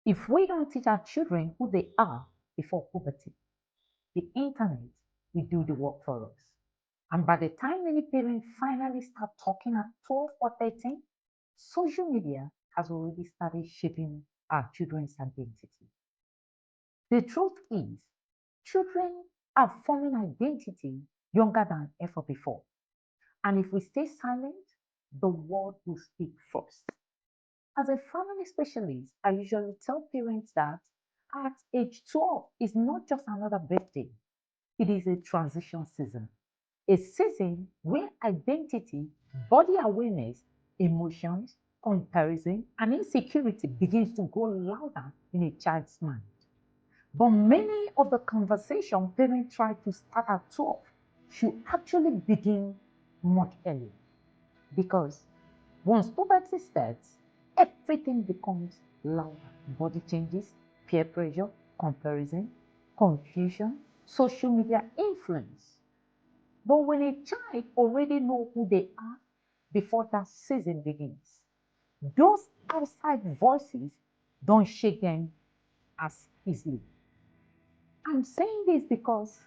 If we don't teach our children who they are before puberty, the internet will do the work for us. And by the time many parents finally start talking at 12 or 13, social media has already started shaping our children's identity. The truth is, children are forming identity younger than ever before. And if we stay silent, the world will speak first. As a family specialist, I usually tell parents that at age 12 is not just another birthday, it is a transition season. A season where identity, body awareness, emotions, comparison, and insecurity begins to grow louder in a child's mind. But many of the conversation parents try to start at 12 should actually begin much earlier because once puberty starts, everything becomes louder. Body changes, peer pressure, comparison, confusion, social media influence. But when a child already know who they are before that season begins, those outside voices don't shake them as easily. I'm saying this because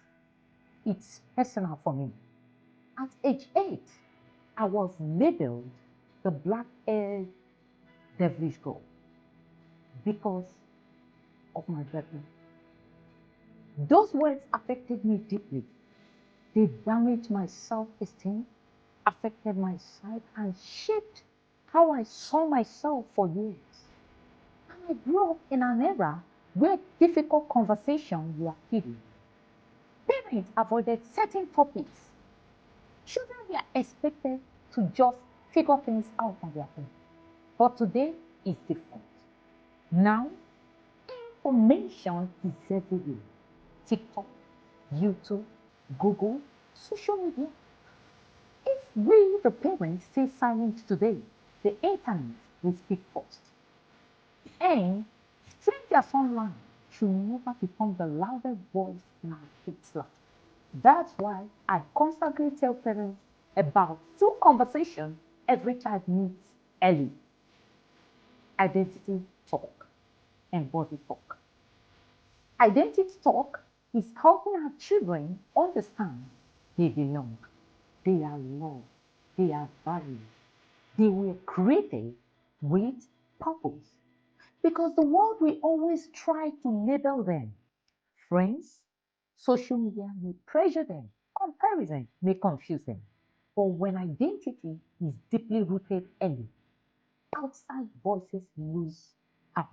it's personal for me. At age 8, I was labeled the black-haired devilish girl because of my bedroom. Those words affected me deeply. They damaged my self-esteem, affected my sight, and shaped how I saw myself for years. And I grew up in an era where difficult conversations were hidden. Parents avoided certain topics. Children were expected to just figure things out on their own. But today is different. Now, information is everywhere. TikTok, YouTube, Google, social media. If we, the parents, stay silent today, the internet will speak first. And strangers online should never become the loudest voice in our kids' life. That's why I constantly tell parents about two conversations every child needs early: identity talk and body talk. Identity talk is helping our children understand they belong, they are loved, they are valued, they were created with purpose. Because the world will always try to label them. Friends, social media may pressure them, comparison may confuse them. But when identity is deeply rooted early, outside voices lose power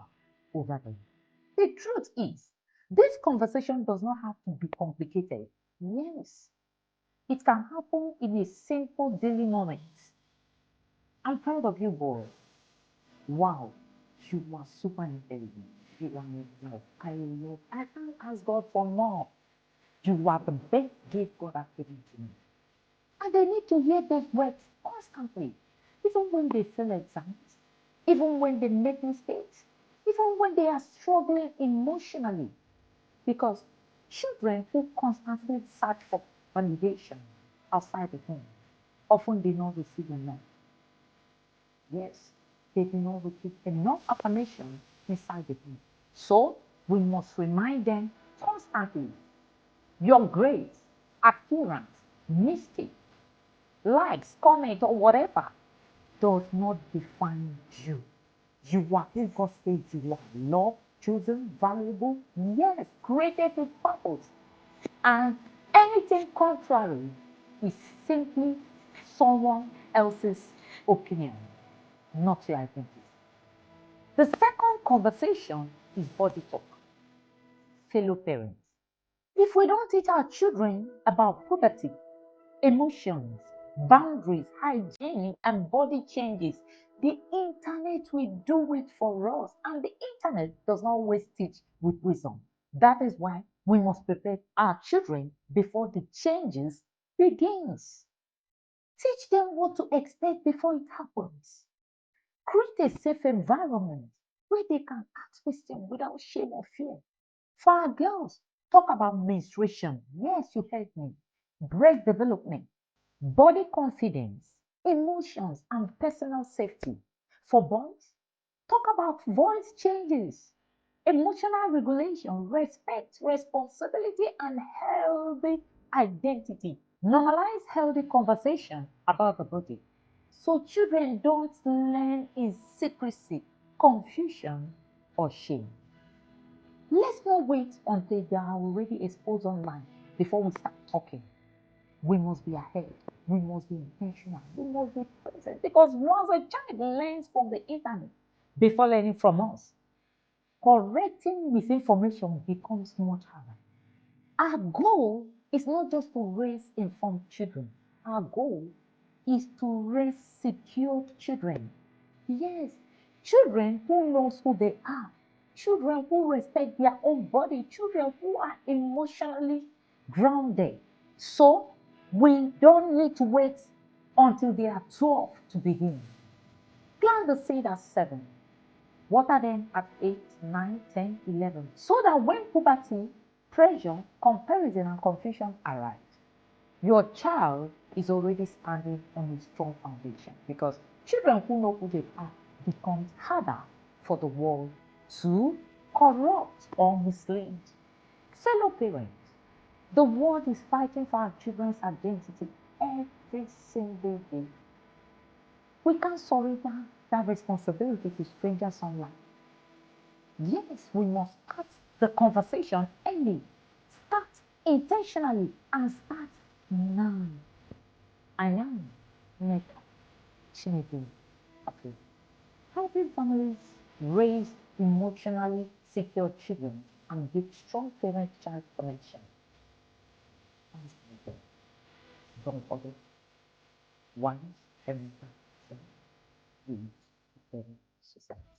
over them. The truth is, this conversation does not have to be complicated. Yes, it can happen in a simple daily moment. I'm proud of you, boy. Wow, you are super intelligent. You are love. I love. I can't ask God for more. You are the best gift God has given to me. And they need to hear those words constantly, even when they fail exams, even when they make mistakes, even when they are struggling emotionally. Because children who constantly search for validation outside the home often do not receive enough. Yes, they do not receive enough affirmation inside the home. So we must remind them constantly: your grades, appearance, mistake, likes, comment, or whatever does not define you. You are who God says you are. Loved, chosen, valuable, yes, created with purpose. And anything contrary is simply someone else's opinion, not your identity. The second conversation is body talk. Fellow parents, if we don't teach our children about puberty, emotions, boundaries, hygiene, and body changes, the internet will do it for us. And the internet does not always teach with wisdom. That is why we must prepare our children before the changes begins. Teach them what to expect before it happens. Create a safe environment where they can ask questions without shame or fear. For our girls, talk about menstruation. Yes, you heard me. Breast development, body confidence, emotions, and personal safety. For boys, talk about voice changes. Emotional regulation, respect, responsibility, and healthy identity. Normalize healthy conversation about the body. So children don't learn in secrecy, confusion, or shame. Let's not wait until they are already exposed online before we start talking. We must be ahead. We must be intentional. We must be present. Because once a child learns from the internet before learning from us, correcting misinformation becomes much harder. Our goal is not just to raise informed children. Our goal is to raise secure children. Yes, children who knows who they are, children who respect their own body, children who are emotionally grounded. So we don't need to wait until they are 12 to begin. Plant the seed at 7, water them at 8, 9, 10, 11, so that when puberty, pressure, comparison, and confusion arise, your child is already standing on a strong foundation, because children who know who they are becomes harder for the world to corrupt or mislead. Fellow parents, the world is fighting for our children's identity every single day. We can't surrender that responsibility to strangers online. Yes, we must start the conversation early, start intentionally, and start now. I am Neka Chinedu. Okay. Helping families raise emotionally secure children and build strong parent-child connection. Don't forget, once every time we society.